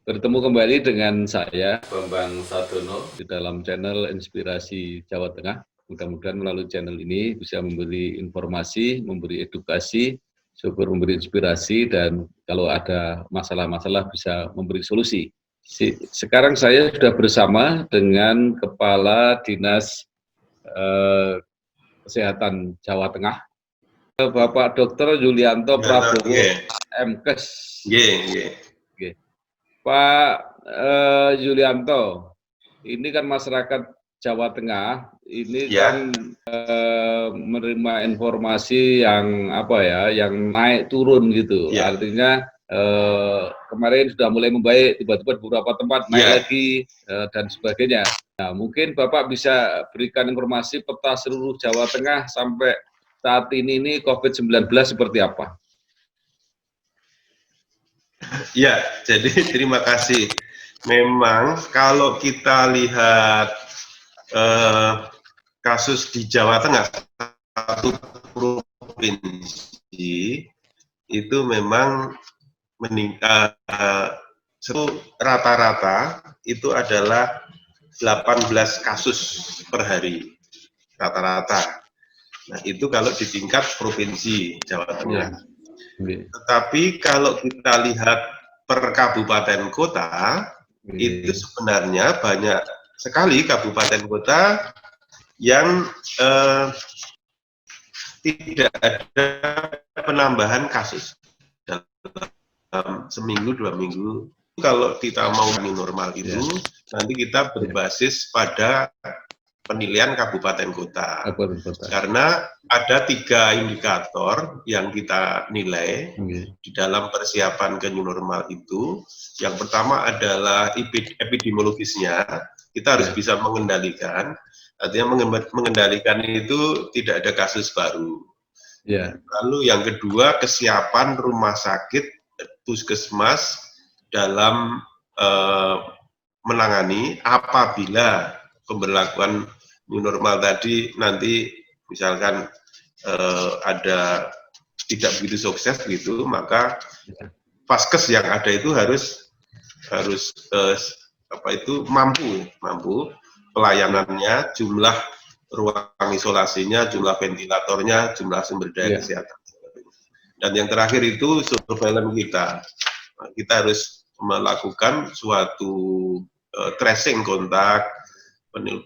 Bertemu kembali dengan saya, Bambang Sadono, di dalam channel Inspirasi Jawa Tengah. Mudah-mudahan melalui channel ini bisa memberi informasi, memberi edukasi, syukur memberi inspirasi, dan kalau ada masalah-masalah bisa memberi solusi. Sekarang saya sudah bersama dengan Kepala Dinas Kesehatan Jawa Tengah, Bapak Dr. Yulianto Prabowo, MKes. Pak Yulianto, ini kan masyarakat Jawa Tengah, ini kan menerima informasi yang yang naik turun gitu. Artinya kemarin sudah mulai membaik, tiba-tiba beberapa tempat naik lagi dan sebagainya. Nah, mungkin Bapak bisa berikan informasi peta seluruh Jawa Tengah sampai saat ini COVID-19 seperti apa? Ya, jadi terima kasih. Memang kalau kita lihat kasus di Jawa Tengah, satu provinsi itu memang rata-rata itu adalah 18 kasus per hari, rata-rata. Nah, itu kalau di tingkat provinsi Jawa Tengah. Tetapi kalau kita lihat per kabupaten kota, itu sebenarnya banyak sekali kabupaten kota yang tidak ada penambahan kasus dalam seminggu, 2 minggu. Kalau kita mau normal itu, nanti kita berbasis pada penilaian kabupaten kota. Karena ada 3 indikator yang kita nilai di dalam persiapan ke new normal itu. Yang pertama adalah epidemiologisnya, kita harus bisa mengendalikan. Artinya mengendalikan itu tidak ada kasus baru. Lalu yang kedua, kesiapan rumah sakit, puskesmas dalam menangani apabila pemberlakuan new normal tadi nanti misalkan ada tidak begitu sukses gitu, maka vaskes yang ada itu harus mampu pelayanannya, jumlah ruang isolasinya, jumlah ventilatornya, jumlah sumber daya kesehatan. Dan yang terakhir itu surveillance kita. Kita harus melakukan suatu tracing kontak,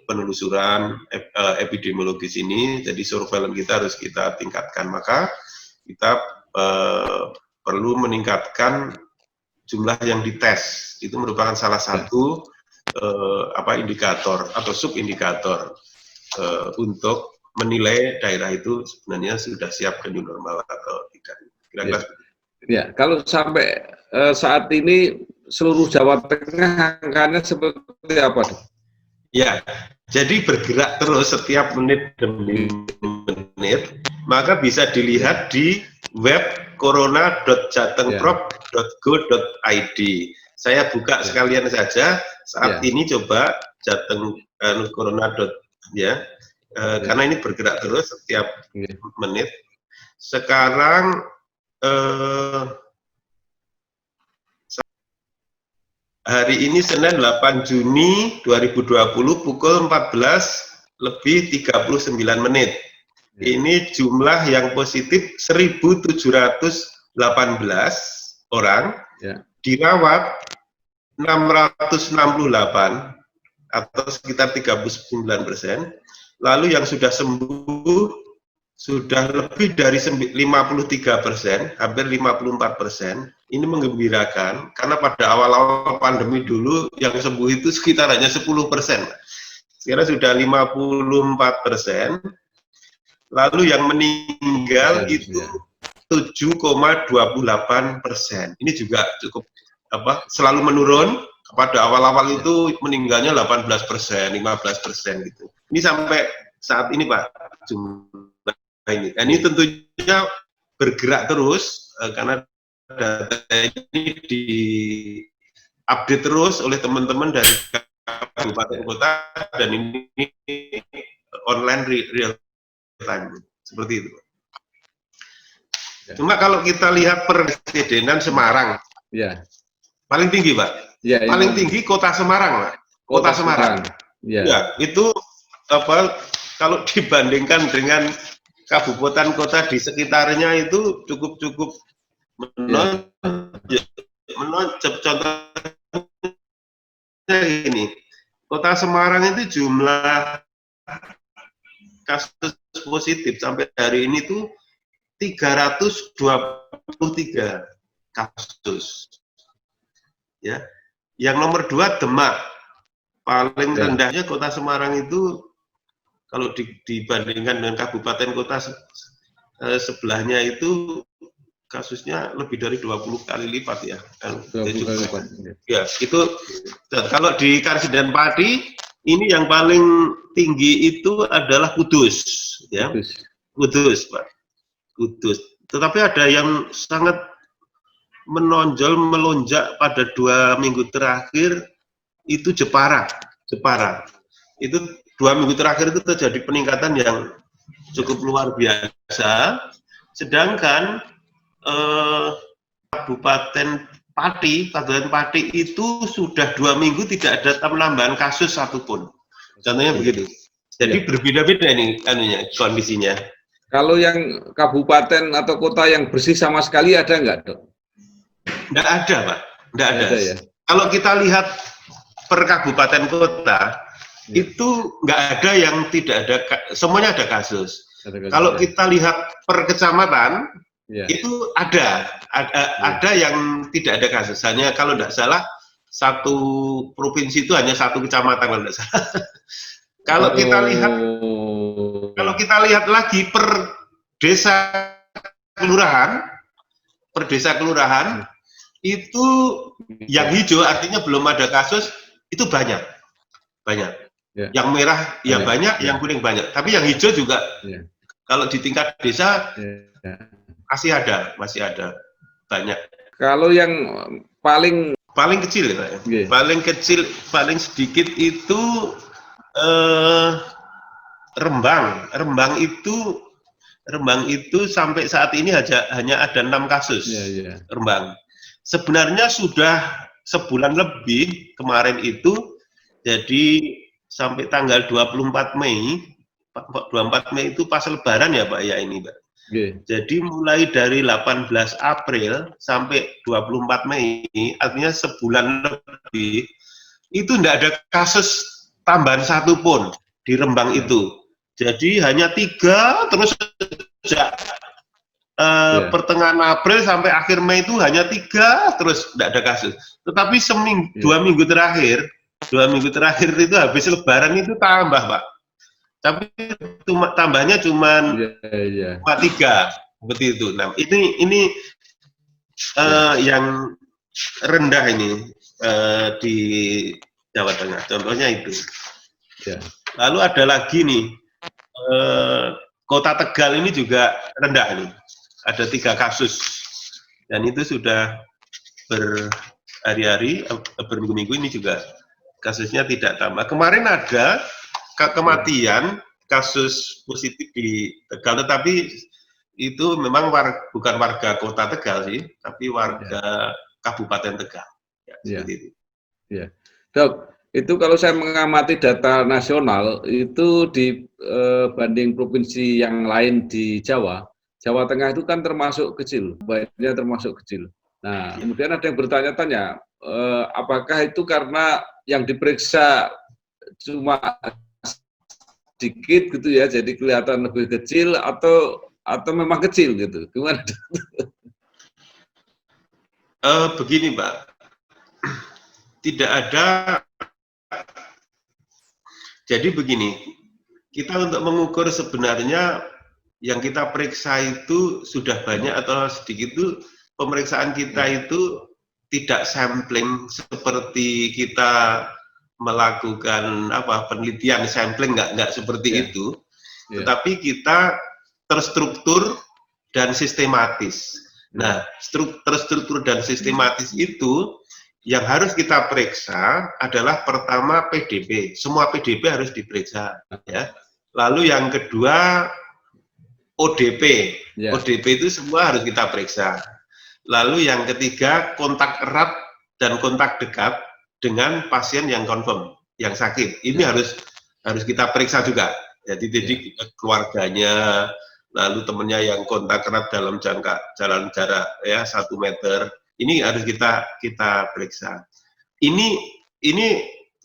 penelusuran epidemiologis ini, jadi surveillance kita harus kita tingkatkan. Maka kita perlu meningkatkan jumlah yang dites. Itu merupakan salah satu indikator atau subindikator untuk menilai daerah itu sebenarnya sudah siap ke new normal atau tidak. Kira-kira ya, kalau sampai saat ini seluruh Jawa Tengah angkanya seperti apa? Ya, jadi bergerak terus setiap menit demi menit, maka bisa dilihat di web corona.jatengprov.go.id. Saya buka sekalian saja saat ini, coba Jateng corona. Karena ini bergerak terus setiap menit. Sekarang hari ini Senin 8 Juni 2020 pukul 14:39. Ini jumlah yang positif 1.718 orang, dirawat 668 atau sekitar 39%. Lalu yang sudah sembuh sudah lebih dari 53%, hampir 54%. Ini menggembirakan karena pada awal-awal pandemi dulu yang sembuh itu sekitar hanya 10%. Sekarang sudah 54%. Lalu yang meninggal itu 7,28%. Ini juga cukup selalu menurun. Pada awal-awal itu meninggalnya 18%, 15% gitu. Ini sampai saat ini Pak jumlah ini. Ini tentunya bergerak terus karena data ini diupdate terus oleh teman-teman dari kabupaten kota dan ini online real time seperti itu. Cuma kalau kita lihat perpresidenan Semarang, paling tinggi Pak. Ya, paling tinggi Kota Semarang, Pak. Kota Semarang. Ya. Ya, itu apa kalau dibandingkan dengan kabupaten kota di sekitarnya itu cukup menonjol. Contohnya ini, Kota Semarang itu jumlah kasus positif sampai hari ini tuh 323 kasus. Ya. Yang nomor 2 Demak. Paling rendahnya Kota Semarang itu kalau dibandingkan dengan kabupaten kota sebelahnya itu kasusnya lebih dari 20 kali lipat ya. 20 kali lipat. Ya, itu kalau di Karsidan Pati ini yang paling tinggi itu adalah Kudus, ya. Kudus, Pak. Kudus. Tetapi ada yang sangat menonjol, melonjak pada 2 minggu terakhir itu Jepara. Itu 2 minggu terakhir itu terjadi peningkatan yang cukup luar biasa. Sedangkan Kabupaten Pati itu sudah 2 minggu tidak ada penambahan kasus satupun. Contohnya begitu. Jadi berbeda-beda ini kondisinya. Kalau yang kabupaten atau kota yang bersih sama sekali ada nggak, Dok? Nggak ada, Pak. Nggak ada. Ya? Kalau kita lihat per kabupaten kota, itu nggak ada yang tidak ada, semuanya ada kasus. Kalau kita lihat per kecamatan, itu ada yang tidak ada kasus. Hanya kalau tidak salah, satu provinsi itu hanya 1 kecamatan kalau tidak salah. Kalau kita lihat lagi per desa kelurahan, itu yang hijau artinya belum ada kasus, itu banyak. Yang merah ya banyak, yang kuning banyak. Tapi yang hijau juga kalau di tingkat desa masih ada banyak. Kalau yang paling kecil ya, Pak. Paling sedikit itu Rembang itu sampai saat ini hanya ada 6 kasus. Rembang. Sebenarnya sudah sebulan lebih kemarin itu, jadi sampai tanggal 24 Mei itu pas Lebaran ya Pak ya ini Pak. Jadi mulai dari 18 April sampai 24 Mei, artinya sebulan lebih, itu tidak ada kasus tambahan satupun di Rembang itu. Jadi hanya 3 terus sejak pertengahan April sampai akhir Mei itu hanya 3 terus tidak ada kasus. Tetapi 2 minggu terakhir itu habis Lebaran itu tambah Pak. Tapi tambahnya cuma 3 seperti itu. Nah ini yang rendah ini di Jawa Tengah. Contohnya itu. Lalu ada lagi nih, Kota Tegal ini juga rendah nih. Ada 3 kasus dan itu sudah berhari-hari, berminggu-minggu ini juga kasusnya tidak tambah. Kemarin ada kematian kasus positif di Tegal, tetapi itu memang bukan warga Kota Tegal sih, tapi warga Kabupaten Tegal. Seperti itu. Dok, itu kalau saya mengamati data nasional itu dibanding provinsi yang lain di Jawa Tengah itu kan termasuk kecil, banyak termasuk kecil. Nah, kemudian ada yang bertanya-tanya, apakah itu karena yang diperiksa cuma sedikit gitu ya, jadi kelihatan lebih kecil atau memang kecil gitu? Gimana? Begini, Pak, tidak ada. Jadi begini, kita untuk mengukur sebenarnya yang kita periksa itu sudah banyak atau sedikit, itu pemeriksaan kita itu tidak sampling seperti kita melakukan penelitian sampling, nggak seperti itu, tetapi kita terstruktur dan sistematis. Nah, terstruktur dan sistematis itu yang harus kita periksa adalah pertama PDP, semua PDP harus diperiksa, ya. Lalu yang kedua ODP, ODP itu semua harus kita periksa. Lalu yang ketiga kontak erat dan kontak dekat dengan pasien yang confirm, yang sakit. Ini harus kita periksa juga. Jadi keluarganya, lalu temannya yang kontak erat dalam jalan jarak ya 1 meter. Ini harus kita periksa. Ini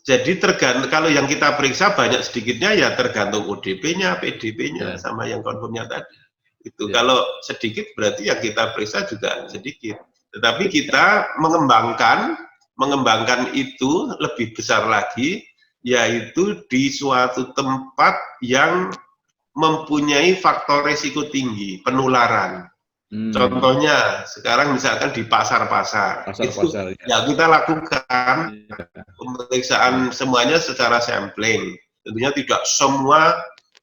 jadi tergantung, kalau yang kita periksa banyak sedikitnya ya tergantung ODP-nya, PDP-nya, sama yang confirmnya tadi. Itu kalau sedikit berarti yang kita periksa juga sedikit. Tetapi kita mengembangkan itu lebih besar lagi, yaitu di suatu tempat yang mempunyai faktor risiko tinggi penularan. Contohnya sekarang misalkan di pasar-pasar, ya kita lakukan pemeriksaan semuanya secara sampling. Tentunya tidak semua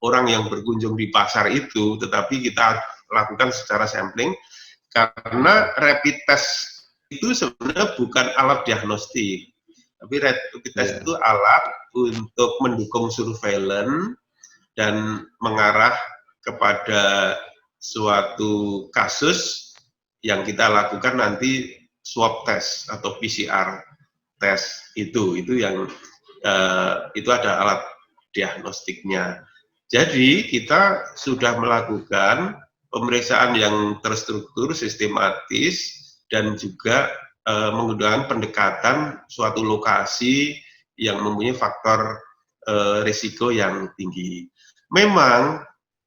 orang yang berkunjung di pasar itu, tetapi kita lakukan secara sampling karena rapid test itu sebenarnya bukan alat diagnostik, tapi rapid test itu alat untuk mendukung surveillance dan mengarah kepada suatu kasus yang kita lakukan nanti swab test atau PCR test itu yang itu ada alat diagnostiknya. Jadi kita sudah melakukan pemeriksaan yang terstruktur, sistematis, dan juga menggunakan pendekatan suatu lokasi yang mempunyai faktor risiko yang tinggi. Memang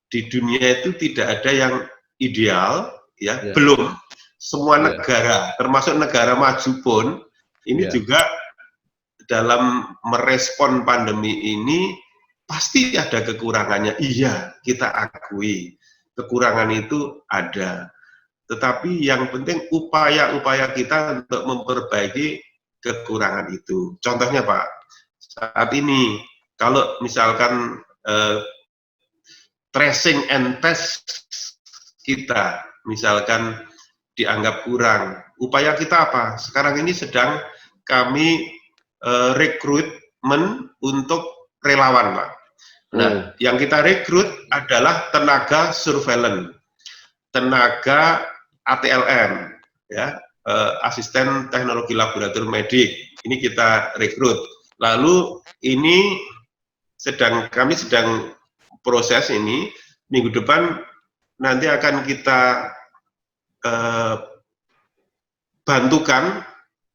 di dunia itu tidak ada yang ideal, belum. Semua negara, termasuk negara maju pun, ini juga dalam merespon pandemi ini pasti ada kekurangannya. Iya, kita akui kekurangan itu ada. Tetapi yang penting upaya-upaya kita untuk memperbaiki kekurangan itu. Contohnya Pak, saat ini kalau misalkan tracing and test kita misalkan dianggap kurang, upaya kita apa? Sekarang ini sedang kami rekrutmen untuk relawan Pak. Nah, yang kita rekrut adalah tenaga surveillance, tenaga ATLM, ya, asisten teknologi laboratorium medik. Ini kita rekrut. Lalu ini kami sedang proses ini, minggu depan nanti akan kita bantukan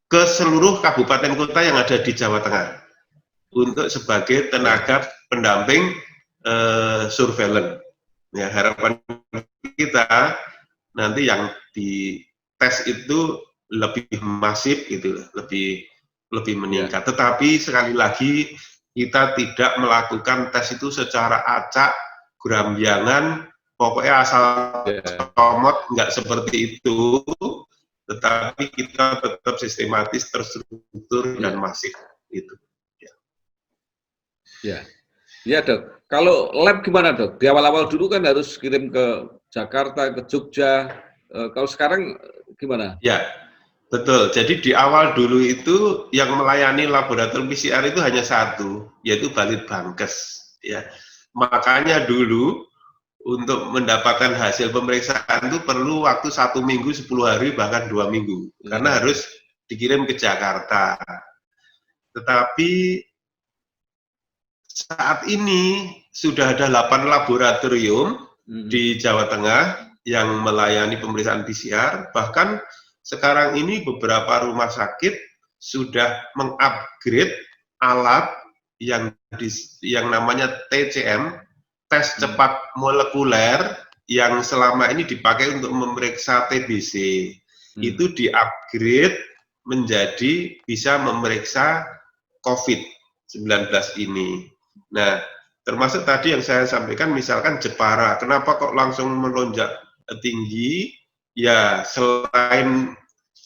ke seluruh kabupaten kota yang ada di Jawa Tengah untuk sebagai tenaga pendamping surveillance. Ya, harapan kita nanti yang di tes itu lebih masif gitu, lebih meningkat. Tetapi sekali lagi kita tidak melakukan tes itu secara acak, gerambiangan, pokoknya asal comot, nggak seperti itu. Tetapi kita tetap sistematis, terstruktur dan masif itu. Ya Dok. Kalau lab gimana Dok? Di awal-awal dulu kan harus kirim ke Jakarta, ke Jogja. Kalau sekarang gimana? Ya, betul. Jadi di awal dulu itu yang melayani laboratorium PCR itu hanya satu, yaitu Balitbangkes. Ya, makanya dulu untuk mendapatkan hasil pemeriksaan itu perlu waktu 1 minggu, 10 hari, bahkan 2 minggu, karena harus dikirim ke Jakarta. Tetapi saat ini sudah ada 8 laboratorium di Jawa Tengah yang melayani pemeriksaan PCR. Bahkan sekarang ini beberapa rumah sakit sudah mengupgrade alat yang namanya TCM, tes cepat molekuler, yang selama ini dipakai untuk memeriksa TBC. Itu di-upgrade menjadi bisa memeriksa COVID-19 ini. Nah, termasuk tadi yang saya sampaikan, misalkan Jepara, kenapa kok langsung melonjak tinggi? Ya, selain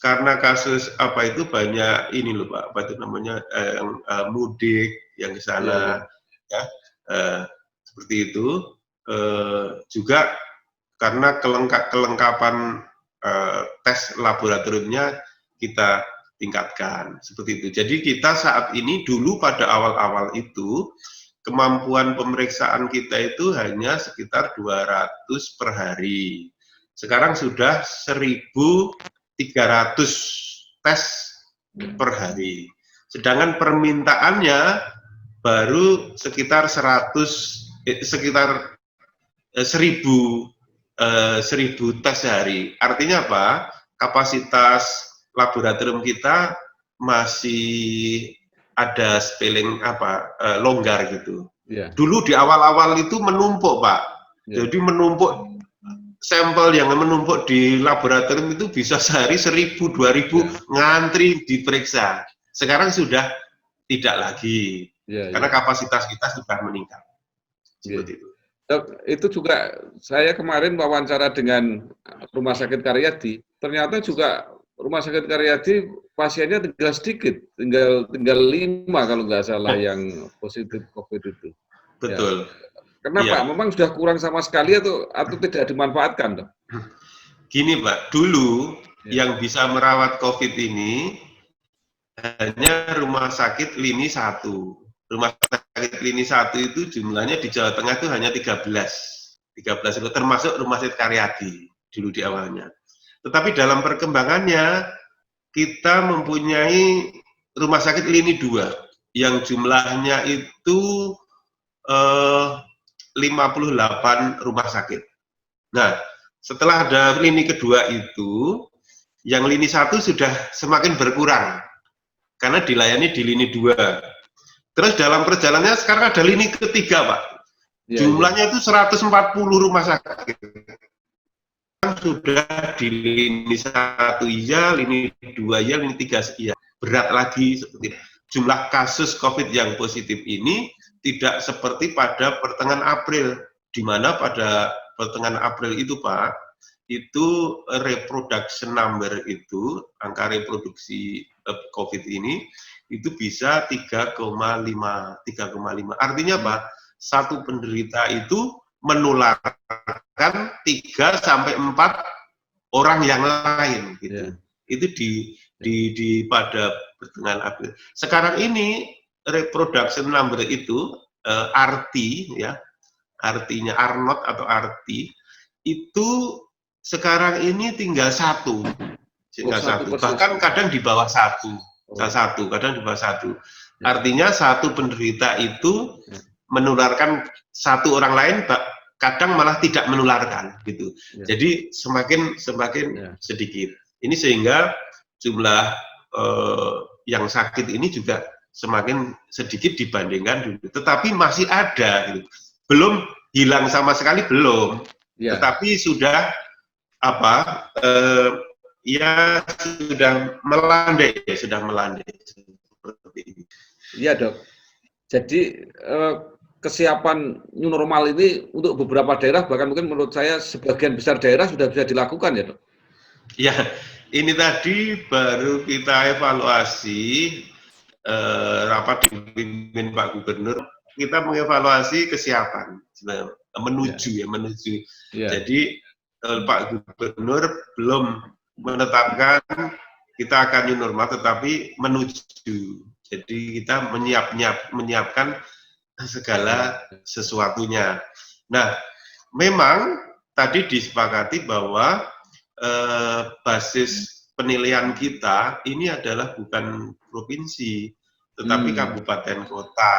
karena kasus apa itu banyak ini loh Pak, apa itu namanya mudik yang ke sana, seperti itu. Juga karena kelengkapan tes laboratoriumnya kita tingkatkan, seperti itu. Jadi kita saat ini, dulu pada awal-awal itu kemampuan pemeriksaan kita itu hanya sekitar 200 per hari. Sekarang sudah 1.300 tes per hari. sedangkan permintaannya baru sekitar 1000 tes sehari. Artinya apa? Kapasitas laboratorium kita masih ada longgar gitu. Ya. Dulu di awal-awal itu menumpuk, Pak. Ya. Jadi menumpuk sampel yang menumpuk di laboratorium itu bisa sehari 1000, 2000 ngantri diperiksa. Sekarang sudah tidak lagi, karena kapasitas kita sudah meningkat. Seperti itu. Dok, itu juga saya kemarin wawancara dengan Rumah Sakit Karyadi, ternyata juga Rumah Sakit Karyadi pasiennya tinggal sedikit, tinggal 5 kalau nggak salah yang positif COVID itu. Betul. Kenapa? Memang sudah kurang sama sekali atau tidak dimanfaatkan, Dok? Gini, Pak, dulu yang bisa merawat COVID ini hanya rumah sakit lini 1. Rumah sakit lini 1 itu jumlahnya di Jawa Tengah itu hanya 13 itu, termasuk Rumah Sakit Karyadi dulu di awalnya. Tetapi dalam perkembangannya kita mempunyai rumah sakit lini 2 yang jumlahnya itu 58 rumah sakit. Nah, setelah ada lini kedua itu, yang lini 1 sudah semakin berkurang karena dilayani di lini 2. Terus dalam perjalanannya sekarang ada lini ketiga, Pak. Jumlahnya itu 140 rumah sakit. Sudah di lini 1 iya, lini 2 iya, lini 3 iya. Berat lagi seperti itu. Jumlah kasus COVID yang positif ini tidak seperti pada pertengahan April, di mana pada pertengahan April itu, Pak, itu reproduction number itu, angka reproduksi COVID ini, itu bisa 3,5. Artinya apa? Satu penderita itu menularkan 3 sampai 4 orang yang lain gitu. Itu di pada pertengahan April. Sekarang ini reproduction number itu RT ya. Artinya R0 atau RT itu sekarang ini tinggal 1. Bahkan kadang di bawah 1. Kadang di bawah 1. Artinya satu penderita itu menularkan 1 orang lain, kadang malah tidak menularkan gitu. Jadi semakin sedikit. Ini sehingga jumlah yang sakit ini juga semakin sedikit dibandingkan dulu. Tetapi masih ada gitu. Belum hilang sama sekali, belum. Tetapi sudah sudah melandai. Seperti ini. Iya, Dok. Jadi kesiapan new normal ini untuk beberapa daerah, bahkan mungkin menurut saya sebagian besar daerah sudah bisa dilakukan ya, Dok? Ya, ini tadi baru kita evaluasi rapat dipimpin Pak Gubernur. Kita mengevaluasi kesiapan menuju. Jadi Pak Gubernur belum menetapkan kita akan new normal, tetapi menuju. Jadi kita menyiapkan segala sesuatunya. Nah, memang tadi disepakati bahwa basis penilaian kita ini adalah bukan provinsi, tetapi kabupaten kota.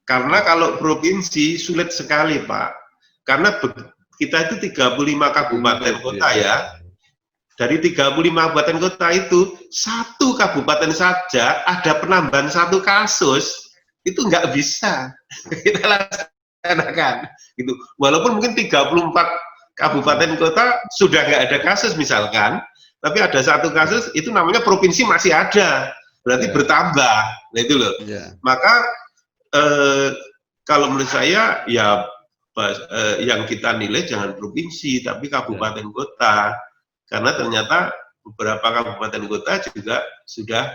Karena kalau provinsi sulit sekali, Pak. Karena kita itu 35 kabupaten kota ya. Dari 35 kabupaten kota itu, 1 kabupaten saja ada penambahan 1 kasus, itu nggak bisa kita laksanakan. Gitu. Walaupun mungkin 34 kabupaten kota sudah nggak ada kasus misalkan, tapi ada 1 kasus, itu namanya provinsi masih ada, berarti bertambah. Nah itu loh. Maka kalau menurut saya ya yang kita nilai jangan provinsi, tapi kabupaten kota. Karena ternyata beberapa kabupaten kota juga sudah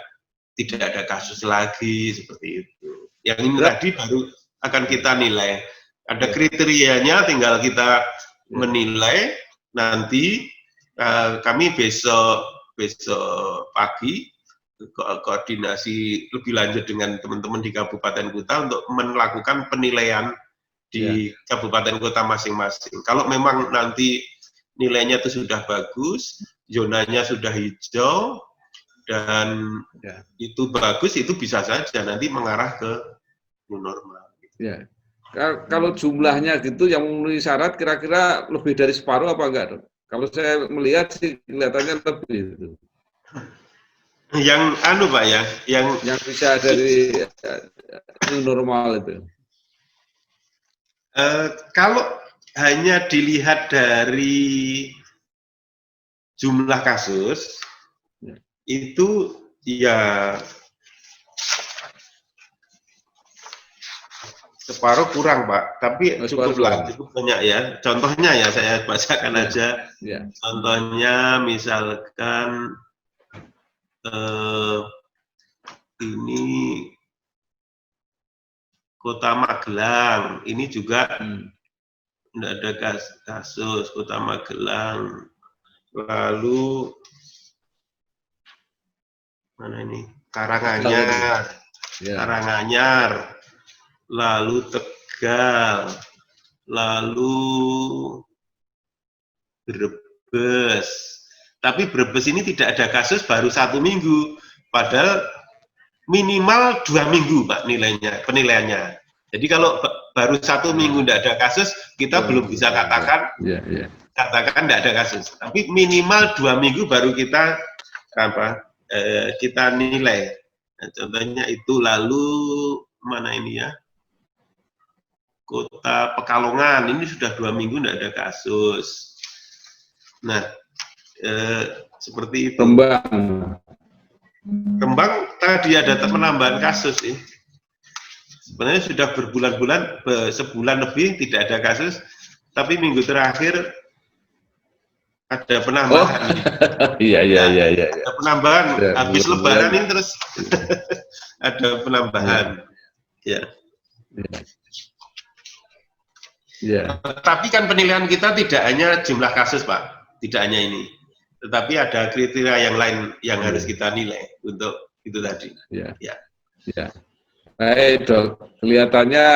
tidak ada kasus lagi seperti itu. Yang ini tadi baru akan kita nilai. Ada kriterianya, tinggal kita menilai. Nanti kami besok pagi koordinasi lebih lanjut dengan teman-teman di kabupaten kota untuk melakukan penilaian di kabupaten kota masing-masing. Kalau memang nanti nilainya itu sudah bagus, zonanya sudah hijau, dan itu bagus, itu bisa saja nanti mengarah ke new normal. Ya. Kalau jumlahnya gitu yang memenuhi syarat kira-kira lebih dari separuh apa enggak, Dok? Kalau saya melihat sih kelihatannya lebih itu. Yang Pak ya, yang bisa dari new normal itu. Kalau hanya dilihat dari jumlah kasus, itu ya separuh kurang, Pak. Tapi cukup banyak ya. Contohnya ya saya bacakan aja. Contohnya misalkan ini Kota Magelang, ini juga tidak ada kasus Kota Magelang. Lalu mana ini? Karanganyar, lalu Tegal, lalu Brebes. Tapi Brebes ini tidak ada kasus baru 1 minggu, padahal minimal 2 minggu, Pak, penilaiannya. Jadi kalau baru 1 minggu tidak ada kasus, kita belum bisa katakan tidak ada kasus. Tapi minimal 2 minggu baru kita kita nilai. Nah, contohnya itu. Lalu mana ini ya? Kota Pekalongan ini sudah 2 minggu tidak ada kasus. Nah, seperti itu. Rembang tadi ada penambahan kasus sih. Sebenarnya sudah berbulan-bulan, sebulan lebih tidak ada kasus, tapi minggu terakhir ada penambahan. Iya. Ada penambahan, habis Lebaran ini terus ada penambahan. Tapi kan penilaian kita tidak hanya jumlah kasus, Pak, tidak hanya ini. Tetapi ada kriteria yang lain yang harus kita nilai untuk itu tadi. Baik, Dok. Kelihatannya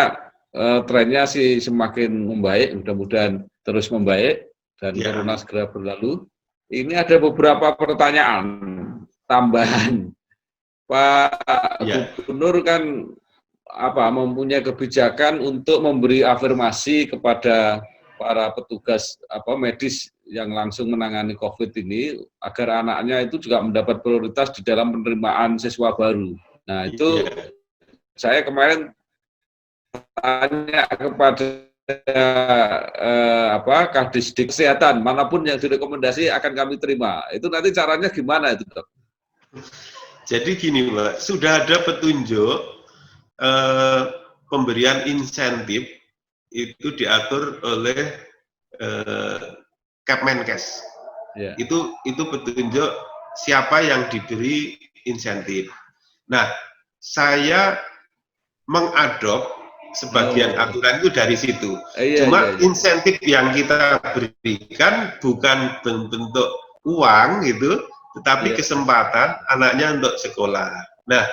trennya sih semakin membaik, mudah-mudahan terus membaik dan corona segera berlalu. Ini ada beberapa pertanyaan tambahan. Pak Gubernur kan mempunyai kebijakan untuk memberi afirmasi kepada para petugas medis yang langsung menangani COVID ini agar anaknya itu juga mendapat prioritas di dalam penerimaan siswa baru. Nah, itu saya kemarin tanya kepada Kadisdik Kesehatan, manapun yang direkomendasi akan kami terima. Itu nanti caranya gimana itu, Dok? Jadi gini, Pak, sudah ada petunjuk pemberian insentif itu diatur oleh Kemenkes. Itu petunjuk siapa yang diberi insentif. Nah, saya mengadop sebagian aturan itu dari situ. Cuma insentif yang kita berikan bukan bentuk uang gitu, tetapi kesempatan anaknya untuk sekolah. Nah,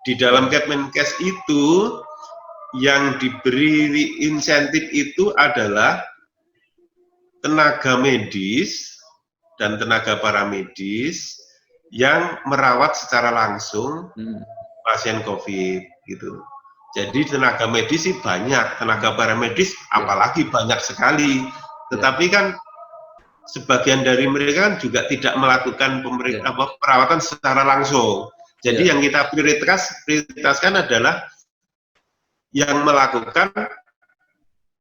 di dalam Kemenkes itu yang diberi insentif itu adalah tenaga medis dan tenaga paramedis yang merawat secara langsung pasien COVID gitu. Jadi tenaga medis sih banyak, tenaga paramedis apalagi banyak sekali. Tetapi kan sebagian dari mereka kan juga tidak melakukan perawatan secara langsung. Jadi yang kita prioritaskan adalah yang melakukan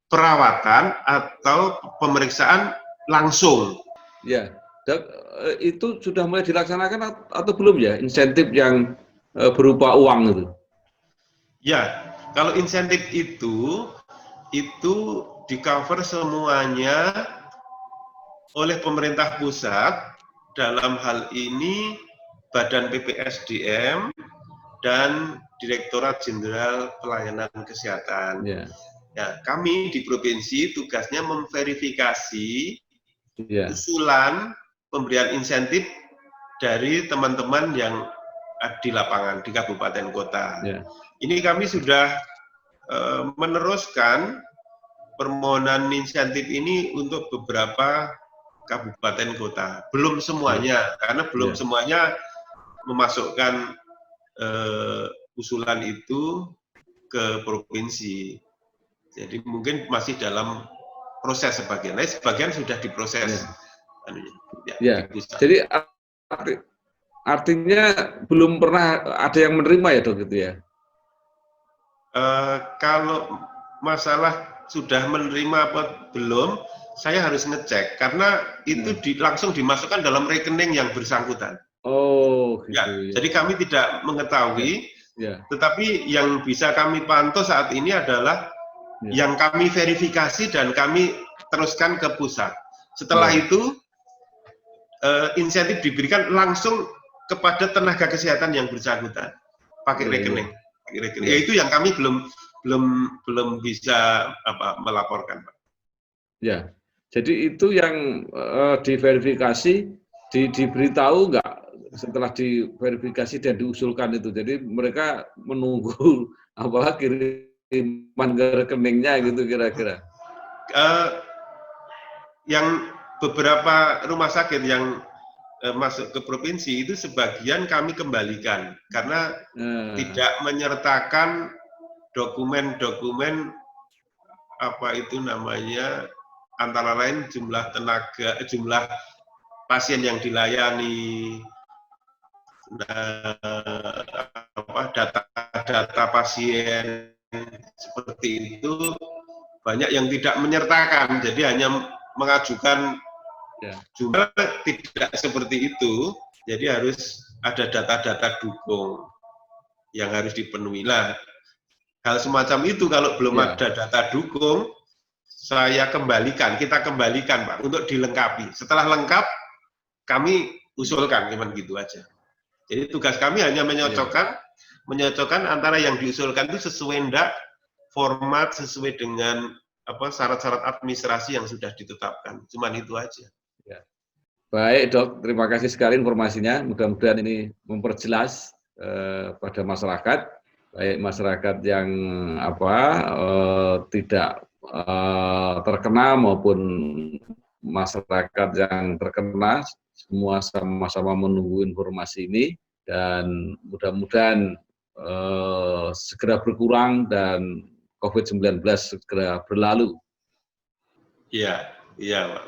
perawatan atau pemeriksaan langsung. Dok, itu sudah mulai dilaksanakan atau belum ya insentif yang berupa uang itu? Kalau insentif itu di cover semuanya oleh pemerintah pusat, dalam hal ini Badan PPSDM dan Direktorat Jenderal Pelayanan Kesehatan. Kami di provinsi tugasnya memverifikasi usulan pemberian insentif dari teman-teman yang di lapangan di kabupaten kota. Ini kami sudah meneruskan permohonan insentif ini untuk beberapa kabupaten kota. Belum semuanya, karena belum semuanya memasukkan usulan itu ke provinsi. Jadi mungkin masih dalam proses sebagian. Nah, sebagian sudah diproses. Ya. Jadi artinya belum pernah ada yang menerima ya dok gitu ya? Kalau masalah sudah menerima apa belum, saya harus ngecek karena itu langsung dimasukkan dalam rekening yang bersangkutan. Oh, gitu. Ya, jadi kami tidak mengetahui, tetapi yang bisa kami pantau saat ini adalah yang kami verifikasi dan kami teruskan ke pusat. Setelah itu insentif diberikan langsung kepada tenaga kesehatan yang bersangkutan pakai rekening. Ya, itu yang kami belum bisa melaporkan, Pak. Ya, jadi itu yang diverifikasi, diberitahu nggak setelah diverifikasi dan diusulkan itu. Jadi mereka menunggu apalah kiriman ke rekeningnya gitu kira-kira. Yang beberapa rumah sakit yang masuk ke provinsi itu sebagian kami kembalikan karena tidak menyertakan dokumen-dokumen apa itu namanya, antara lain jumlah pasien yang dilayani, data pasien seperti itu banyak yang tidak menyertakan, jadi hanya mengajukan jumlah, tidak seperti itu. Jadi harus ada data-data dukung yang harus dipenuhi. Lah, hal semacam itu kalau belum ada data dukung, kita kembalikan Pak untuk dilengkapi. Setelah lengkap, kami usulkan, cuman gitu aja. Jadi tugas kami hanya menyocokkan antara yang diusulkan itu sesuai enggak format, sesuai dengan syarat-syarat administrasi yang sudah ditetapkan. Cuman itu aja. Baik dok, terima kasih sekali informasinya. Mudah-mudahan ini memperjelas pada masyarakat, baik masyarakat yang tidak terkena maupun masyarakat yang terkena, semua sama-sama menunggu informasi ini dan mudah-mudahan segera berkurang dan COVID-19 segera berlalu. Iya, Pak.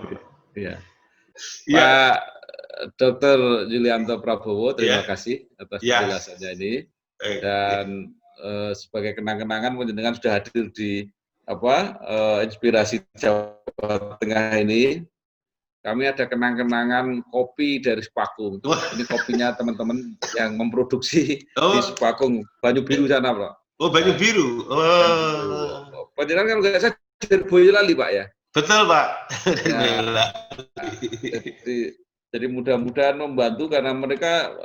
Iya. Pak Dr. Yulianto Prabowo, terima kasih atas penjelasannya ini. Dan sebagai kenang-kenangan penjenengan sudah hadir di Inspirasi Jawa Tengah ini. Kami ada kenang-kenangan kopi dari Sepakung. Ini kopinya teman-teman yang memproduksi di Sepakung, Banyu Biru sana, Pak. Oh, Banyu Biru. Penjenengan kan nggak saya dari Boyolali, Pak ya? Betul, Pak. Jadi mudah-mudahan membantu karena mereka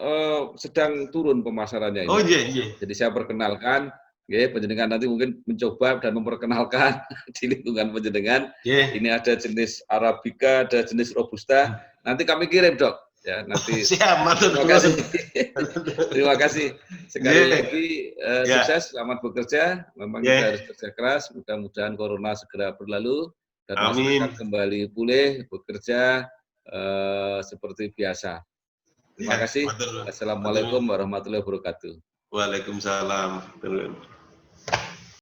sedang turun pemasarannya ini. Oh iya. Jadi saya perkenalkan, penjenengan nanti mungkin mencoba dan memperkenalkan di lingkungan penjenengan. Ini ada jenis Arabica, ada jenis Robusta. Nanti kami kirim dok. Ya nanti. Siap, terima kasih. Terima kasih sekali lagi. Sukses, selamat bekerja. Memang kita harus kerja keras. Mudah-mudahan corona segera berlalu. Dan masyarakat kembali pulih, bekerja seperti biasa. Terima kasih. Assalamualaikum warahmatullahi wabarakatuh. Waalaikumsalam.